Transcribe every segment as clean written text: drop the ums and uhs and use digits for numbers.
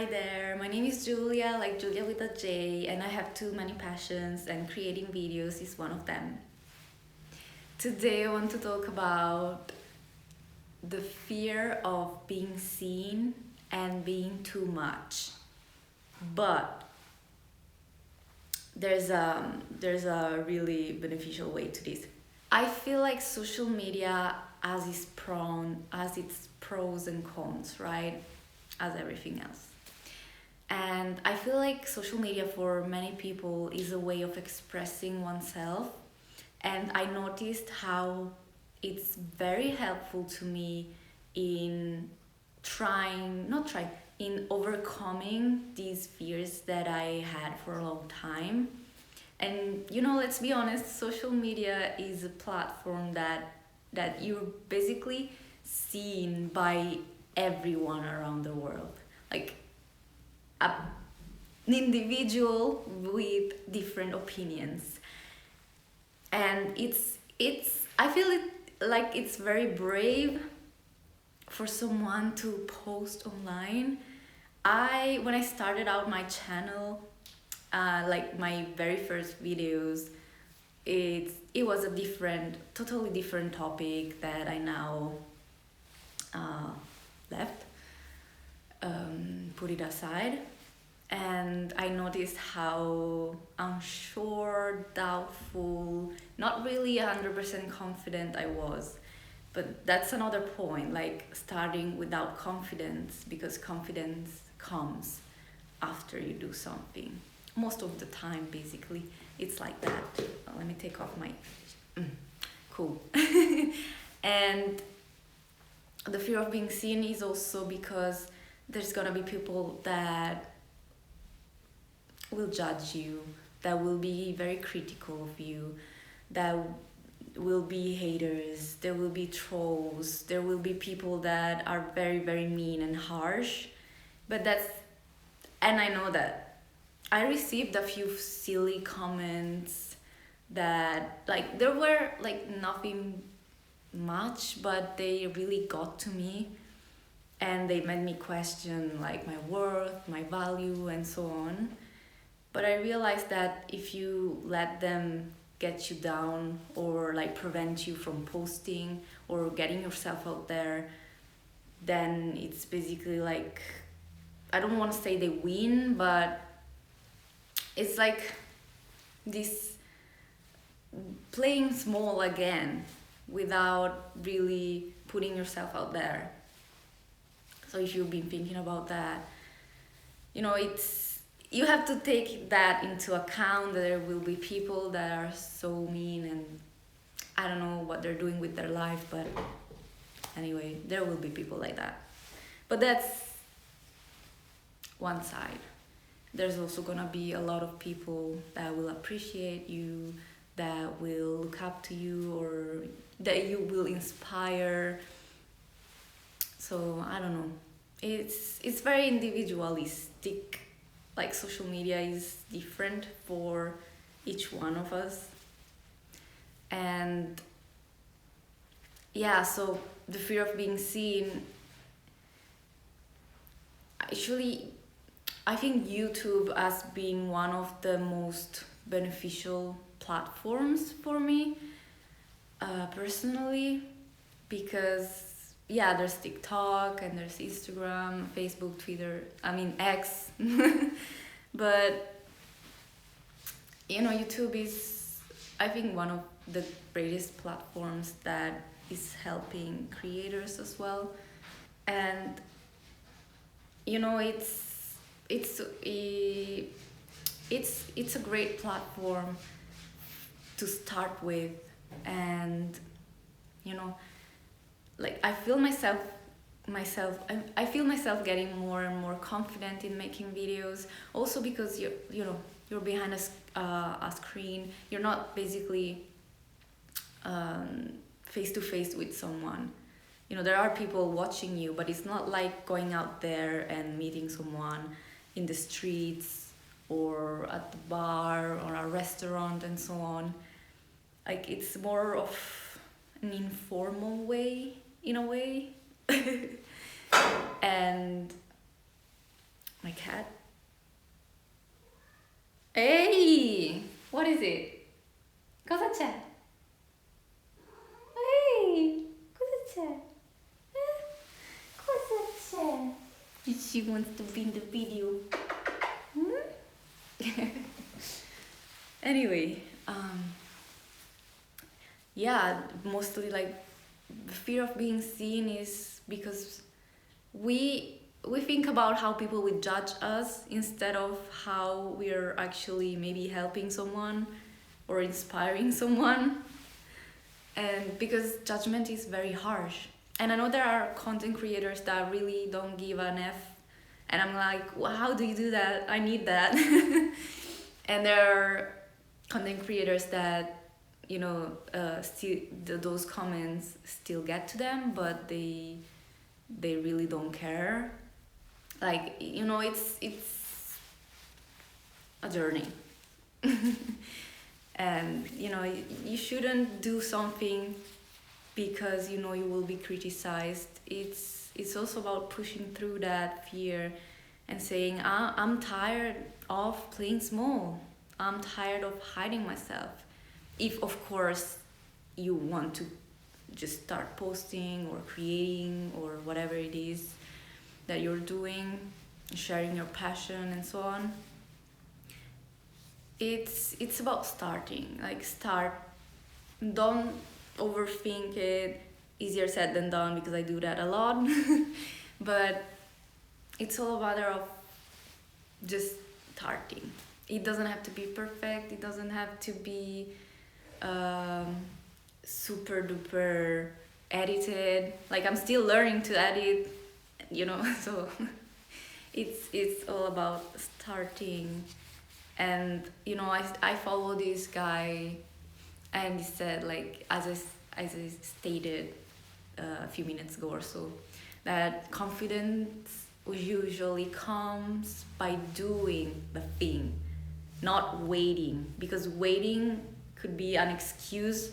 Hi there, my name is Julia, like Julia with a J, and I have too many passions, and creating videos is one of them. Today, I want to talk about the fear of being seen and being too much. But there's a really beneficial way to this. I feel like social media has its pros and cons, right? As everything else. And I feel like social media for many people is a way of expressing oneself. And I noticed how it's very helpful to me in in overcoming these fears that I had for a long time. And let's be honest, social media is a platform that you're basically seen by everyone around the world. Like an individual with different opinions. And it's I feel it like it's very brave for someone to post online. When I started out my channel, like my very first videos, it was a totally different topic that I now left, put it aside. And I noticed how unsure, doubtful, not really 100% confident I was. But that's another point, like starting without confidence, because confidence comes after you do something. Most of the time, basically, it's like that. Let me take off my... Cool. And the fear of being seen is also because there's gonna be people that will judge you, that will be very critical of you, that will be haters, there will be trolls, there will be people that are very, very mean and harsh. And I know that I received a few silly comments that, like, there were like nothing much, but they really got to me, and they made me question like my worth, my value, and so on. But I realized that if you let them get you down or like prevent you from posting or getting yourself out there, then it's basically like, I don't want to say they win, but it's like this playing small again without really putting yourself out there. So if you've been thinking about that, you have to take that into account, that there will be people that are so mean, and I don't know what they're doing with their life, but anyway, there will be people like that. But that's one side. There's also gonna be a lot of people that will appreciate you, that will look up to you, or that you will inspire. So I don't know. It's very individualistic. Like, social media is different for each one of us. And yeah, so the fear of being seen, actually, I think YouTube has been one of the most beneficial platforms for me, personally, because yeah, there's TikTok and there's Instagram, Facebook, Twitter, X. But YouTube is, I think, one of the greatest platforms that is helping creators as well. And it's a great platform to start with. And like, I feel myself getting more and more confident in making videos, also because you're behind a screen. You're not basically face to face with someone. There are people watching you, but it's not like going out there and meeting someone in the streets or at the bar or a restaurant and so on. Like, it's more of an informal way, in a way. And my My cat. Hey, what is it? Cosa c'è? Hey, cosa c'è? Cosa c'è? She wants to be in the video. Anyway, yeah, mostly like the fear of being seen is because we think about how people will judge us instead of how we're actually maybe helping someone or inspiring someone. And because judgment is very harsh, and I know there are content creators that really don't give an F, and I'm like, well, how do you do that? I need that. And there are content creators that, you know, still those comments still get to them, but they really don't care. Like, you know, it's a journey. And you know, you shouldn't do something because you know you will be criticized. It's also about pushing through that fear and saying, I'm tired of playing small. I'm tired of hiding myself. If of course you want to just start posting or creating or whatever it is that you're doing, sharing your passion and so on. It's about starting. Like, start. Don't overthink it. Easier said than done because I do that a lot. But it's all a matter of just starting. It doesn't have to be perfect. It doesn't have to be super duper edited. Like, I'm still learning to edit, you know. So it's all about starting. And you know, I follow this guy, and he said, like, as I stated a few minutes ago or so, that confidence usually comes by doing the thing, not waiting. Because waiting could be an excuse,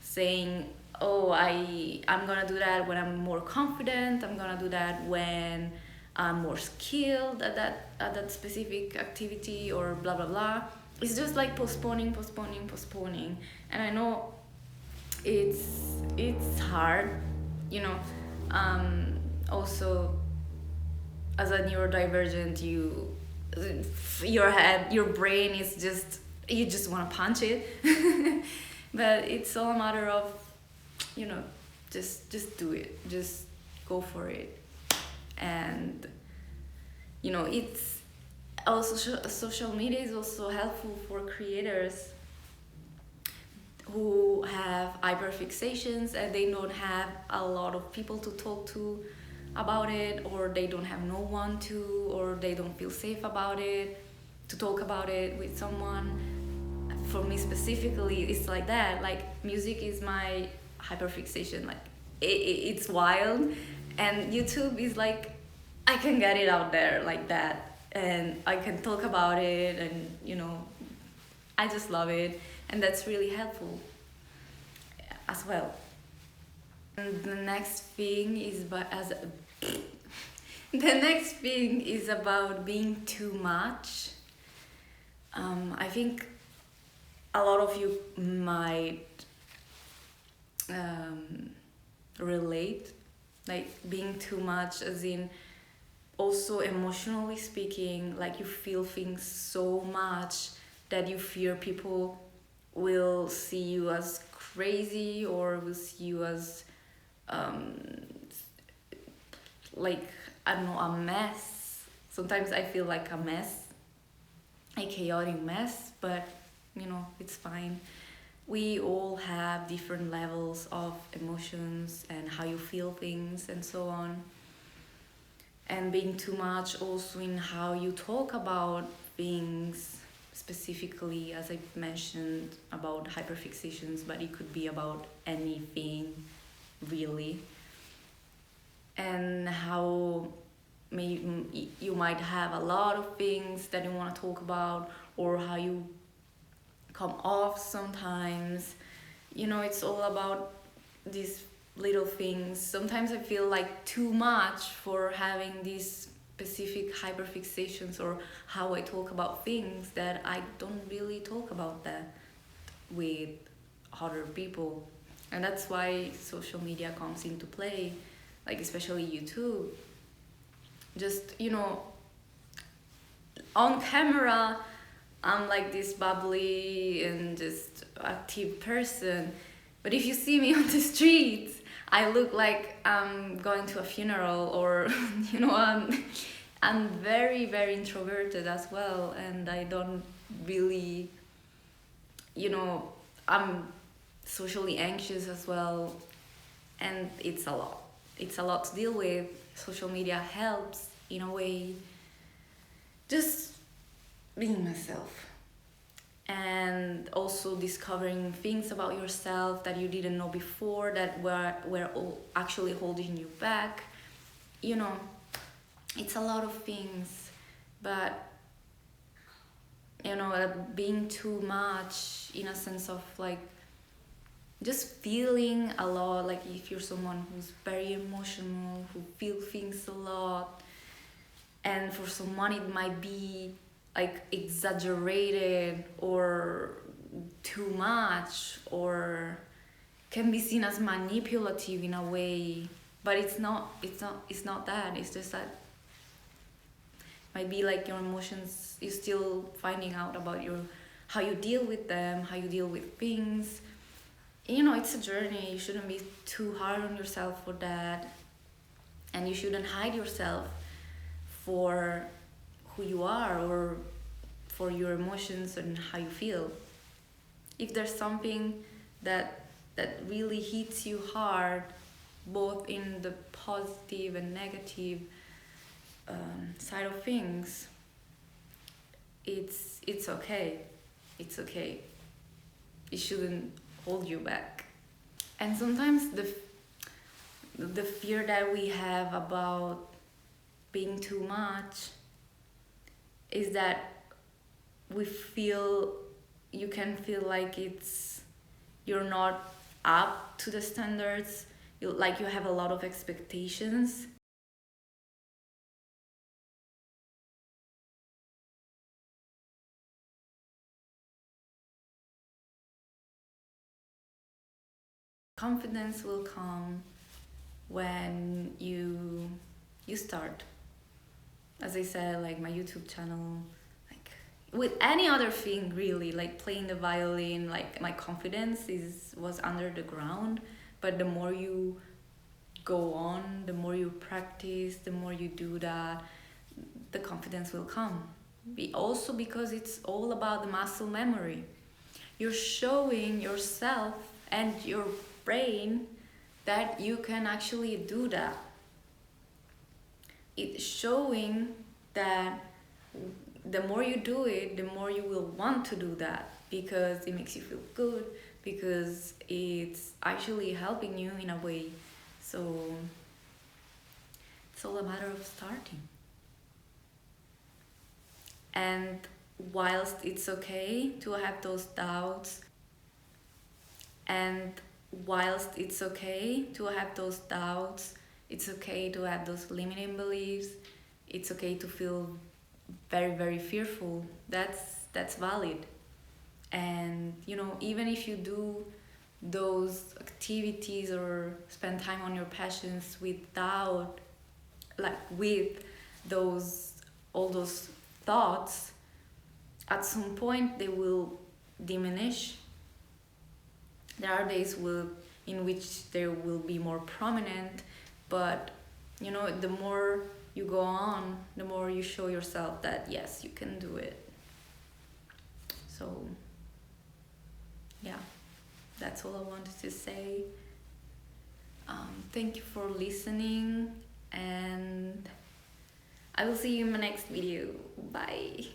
saying, oh, I'm gonna do that when I'm more confident, I'm gonna do that when I'm more skilled at that specific activity, or blah blah blah. It's just like postponing. And I know it's hard, you know. Also, as a neurodivergent, your brain is just, you just want to punch it. But it's all a matter of, you know, just do it, just go for it. And you know, it's also, social media is also helpful for creators who have hyperfixations and they don't have a lot of people to talk to about it, or they don't have no one to, or they don't feel safe about it, to talk about it with someone. For me specifically, it's like that. Like, music is my hyperfixation. Like, it's wild. And YouTube is like, I can get it out there like that, and I can talk about it, and you know, I just love it, and that's really helpful as well. And the next thing is about being too much. I think a lot of you might relate, like being too much, as in also emotionally speaking, like you feel things so much that you fear people will see you as crazy, or will see you as like, I don't know, a mess. Sometimes I feel like a mess, a chaotic mess, but you know, it's fine. We all have different levels of emotions and how you feel things and so on. And being too much also in how you talk about things, specifically, as I mentioned, about hyperfixations, but it could be about anything really. And how you might have a lot of things that you want to talk about, or how you come off sometimes. You know, it's all about these little things. Sometimes I feel like too much for having this specific hyperfixations or how I talk about things that I don't really talk about that with other people. And that's why social media comes into play, like especially YouTube. Just, on camera, I'm like this bubbly and just active person. But if you see me on the streets, I look like I'm going to a funeral, or, I'm very, very introverted as well. And I don't really, I'm socially anxious as well. And it's a lot. It's a lot to deal with. Social media helps in a way. Just being myself. And also discovering things about yourself that you didn't know before, that were actually holding you back. It's a lot of things. But, being too much in a sense of like just feeling a lot, like if you're someone who's very emotional, who feel things a lot, and for someone it might be like exaggerated or too much, or can be seen as manipulative in a way, but it's not that. It's just that might be like your emotions, you're still finding out about how you deal with them, how you deal with things. It's a journey. You shouldn't be too hard on yourself for that, and you shouldn't hide yourself for who you are or for your emotions and how you feel. If there's something that really hits you hard, both in the positive and negative side of things, it's okay. It's okay. It shouldn't hold you back. And sometimes the fear that we have about being too much is that you can feel like you're not up to the standards, you have a lot of expectations. Confidence will come when you start. As I said, like my YouTube channel, like with any other thing really, like playing the violin, like my confidence was under the ground. But the more you go on, the more you practice, the more you do that, the confidence will come. Also because it's all about the muscle memory. You're showing yourself and your brain that you can actually do that. It's showing that the more you do it, the more you will want to do that, because it makes you feel good, because it's actually helping you in a way. So it's all a matter of starting. And whilst it's okay to have those doubts, it's okay to have those limiting beliefs, it's okay to feel very, very fearful. That's valid. And even if you do those activities or spend time on your passions with all those thoughts, at some point they will diminish. There are days in which they will be more prominent, but the more you go on, the more you show yourself that yes, you can do it. So yeah, that's all I wanted to say. Thank you for listening, and I will see you in my next video. Bye.